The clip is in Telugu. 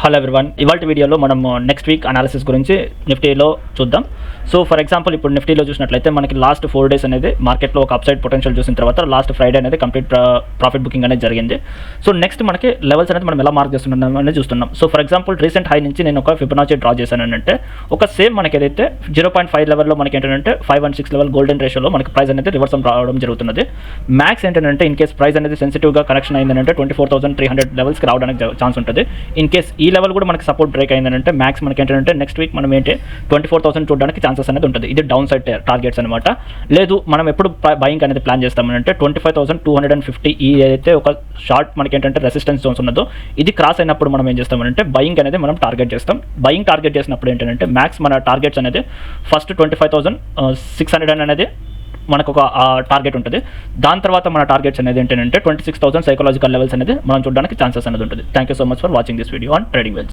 హలో ఎవ్రీవన్, ఇవాళ వీడియోలో మనం నెక్స్ట్ వీక్ అనాలిసిస్ గురించి నిఫ్టీలో చూద్దాం. సో ఫర్ ఎగ్జాంపుల్ ఇప్పుడు నిఫ్టీలో చూసినట్లయితే మనకి లాస్ట్ 4 డేస్ అనేది మార్కెట్లో ఒక అప్సైడ్ పొటెన్షియల్ చూసిన తర్వాత లాస్ట్ ఫ్రైడే అనేది కంప్లీట్ ప్రాఫిట్ బుకింగ్ అనేది జరిగింది. సో నెక్స్ట్ మనకి లెవెల్స్ అనేది మనం ఎలా మార్క్ చేస్తున్నాం అనేది చూస్తున్నాం. So for example recent high నుంచి నేను ఒక ఫిబొనాచి డ్రా చేశాను అంటే ఒక సేమ్ మనకి ఏదైతే 0.5 లెవెల్లో మనకి ఏంటంటే 516 లెవెల్ గోల్డెన్ రేషియోలో మనకి ప్రైస్ అనేది రివర్స్ రావడం జరుగుతున్నది. మ్యాక్స్ ఏంటంటే ఇన్ కేస్ ప్రైస్ అనేది సెన్సిటివ్గా కనెక్షన్ అయిందంటే 24,300 లెవెల్స్కి రావడానికి ఛాన్స్ ఉంటుంది. ఇన్ కేస్ ఈ లెవెల్ కూడా మనకి సపోర్ట్ బ్రేక్ అయిందంటే మ్యాక్స్ మనకి ఏంటంటే నెక్స్ట్ వీక్ మనం ఏంటి 24,000 చూడడానికి ఛాన్సెస్ అనేది ఉంటుంది. ఇది డౌన్ సైడ్ టార్గెట్స్ అనమాట. లేదు మనం ఎప్పుడు బయింగ్ అనేది ప్లాన్ చేస్తామంటే 25,250 ఈ అయితే ఒక షార్ట్ మనకి ఏంటంటే రెసిస్టెన్స్ జోన్స్ ఉన్నదో ఇది క్రాస్ అయినప్పుడు మనం ఏం చేస్తామంటే బయింగ్ అనేది మనం టార్గెట్ చేస్తాం. బయింగ్ టార్గెట్ చేసినప్పుడు ఏంటంటే మ్యాక్స్ మన టార్గెట్స్ అనేది ఫస్ట్ 25,600 అనేది మనకు ఒక టార్గెట్ ఉంటుంది. దాని తర్వాత మన టార్గెట్స్ అనేది ఏంటంటే 26,000 సైకలాజికల్ లెవెల్స్ అనేది మనం చూడడానికి ఛాన్సెస్ అనేది ఉంటుంది. Thank you so much for watching this video on trading wells.